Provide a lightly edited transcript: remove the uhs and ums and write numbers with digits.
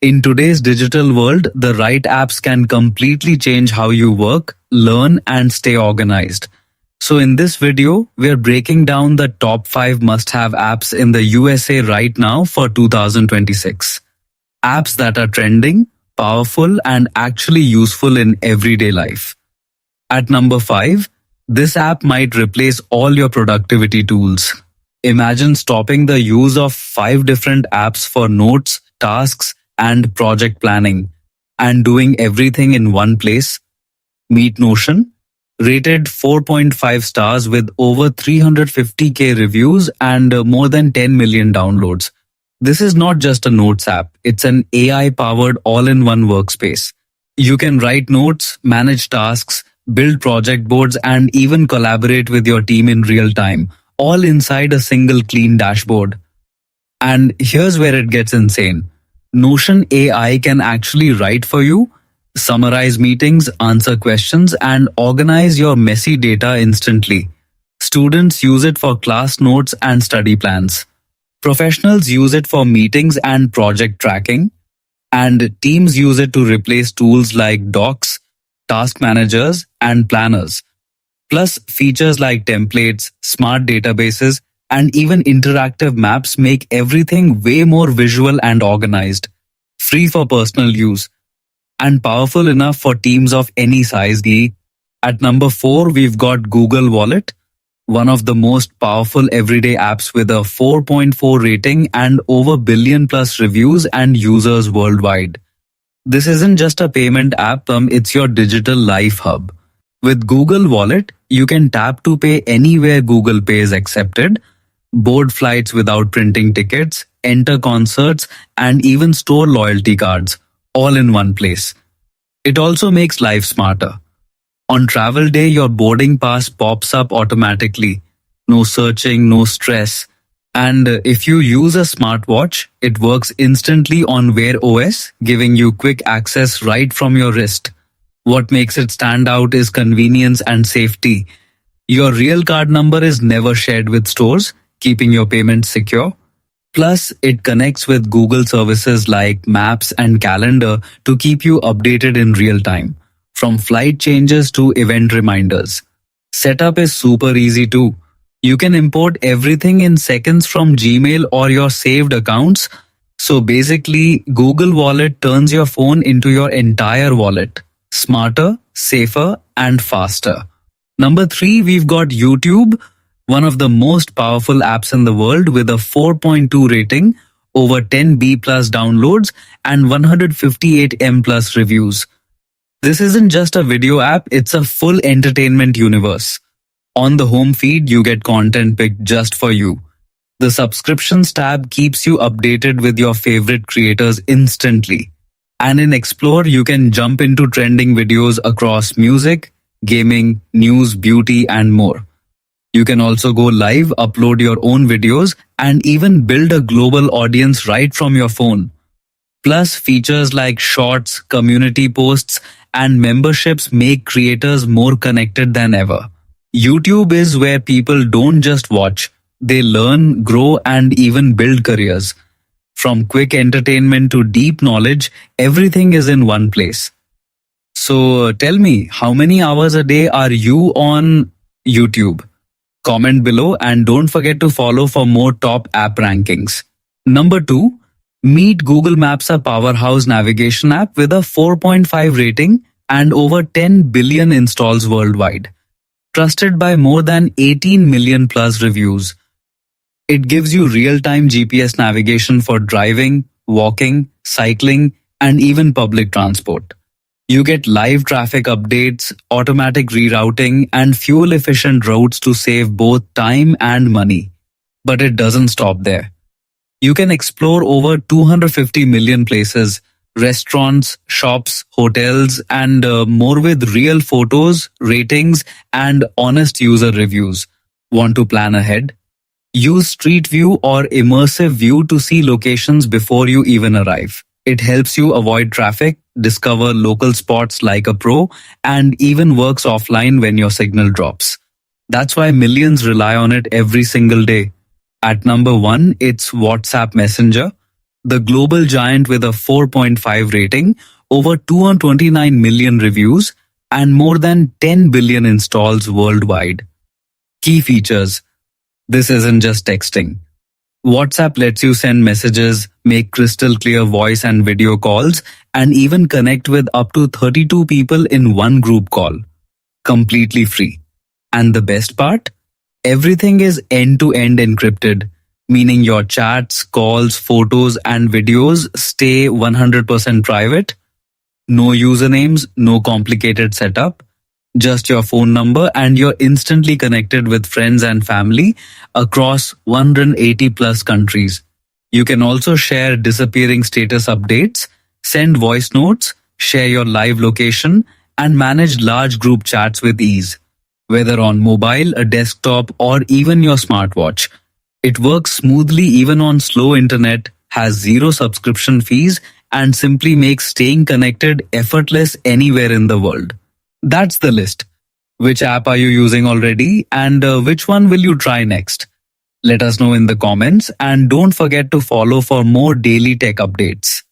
In today's digital world, the right apps can completely change how you work, learn, and stay organized. So in this video, we're breaking down the top 5 must-have apps in the USA right now for 2026. Apps that are trending, powerful, and actually useful in everyday life. At number 5, this app might replace all your productivity tools. Imagine stopping the use of 5 different apps for notes, tasks, and project planning, and doing everything in one place. Meet Notion, rated 4.5 stars with over 350k reviews and more than 10 million downloads. This is not just a notes app, it's an AI-powered all-in-one workspace. You can write notes, manage tasks, build project boards, and even collaborate with your team in real time, all inside a single clean dashboard. And here's where it gets insane. Notion AI can actually write for you, summarize meetings, answer questions, and organize your messy data instantly. Students use it for class notes and study plans. Professionals use it for meetings and project tracking. And teams use it to replace tools like docs, task managers, and planners. Plus, features like templates, smart databases, and even interactive maps make everything way more visual and organized. Free for personal use, and powerful enough for teams of any size. At number 4, we've got Google Wallet, one of the most powerful everyday apps with a 4.4 rating and over billion plus reviews and users worldwide. This isn't just a payment app, it's your digital life hub. With Google Wallet, you can tap to pay anywhere Google Pay is accepted, board flights without printing tickets, enter concerts, and even store loyalty cards, all in one place. It also makes life smarter. On travel day, your boarding pass pops up automatically. No searching, no stress. And if you use a smartwatch, it works instantly on Wear OS, giving you quick access right from your wrist. What makes it stand out is convenience and safety. Your real card number is never shared with stores, keeping your payments secure. Plus, it connects with Google services like Maps and Calendar to keep you updated in real time, from flight changes to event reminders. Setup is super easy too. You can import everything in seconds from Gmail or your saved accounts. So basically, Google Wallet turns your phone into your entire wallet. Smarter, safer, and faster. Number 3, we've got YouTube, one of the most powerful apps in the world with a 4.2 rating, over 10B plus downloads, and 158M plus reviews. This isn't just a video app, it's a full entertainment universe. On the home feed, you get content picked just for you. The subscriptions tab keeps you updated with your favorite creators instantly. And in Explore, you can jump into trending videos across music, gaming, news, beauty, and more. You can also go live, upload your own videos, and even build a global audience right from your phone. Plus, features like shorts, community posts, and memberships make creators more connected than ever. YouTube is where people don't just watch, they learn, grow, and even build careers. From quick entertainment to deep knowledge, everything is in one place. So tell me, how many hours a day are you on YouTube? Comment below and don't forget to follow for more top app rankings. Number 2, meet Google Maps, a powerhouse navigation app with a 4.5 rating and over 10 billion installs worldwide. Trusted by more than 18 million plus reviews. It gives you real-time GPS navigation for driving, walking, cycling, and even public transport. You get live traffic updates, automatic rerouting, and fuel-efficient routes to save both time and money. But it doesn't stop there. You can explore over 250 million places, restaurants, shops, hotels, and more with real photos, ratings, and honest user reviews. Want to plan ahead? Use Street View or Immersive View to see locations before you even arrive. It helps you avoid traffic, discover local spots like a pro, and even works offline when your signal drops. That's why millions rely on it every single day. At number 1, it's WhatsApp Messenger. the global giant with a 4.5 rating, over 229 million reviews, and more than 10 billion installs worldwide. Key features. This isn't just texting. WhatsApp lets you send messages, make crystal clear voice and video calls, and even connect with up to 32 people in one group call. Completely free. And the best part? Everything is end-to-end encrypted, meaning your chats, calls, photos, and videos stay 100% private. No usernames, no complicated setup. Just your phone number and you're instantly connected with friends and family across 180 plus countries. You can also share disappearing status updates, send voice notes, share your live location, and manage large group chats with ease. Whether on mobile, a desktop, or even your smartwatch. It works smoothly even on slow internet, has zero subscription fees, and simply makes staying connected effortless anywhere in the world. That's the list. Which app are you using already, and which one will you try next? Let us know in the comments, and don't forget to follow for more daily tech updates.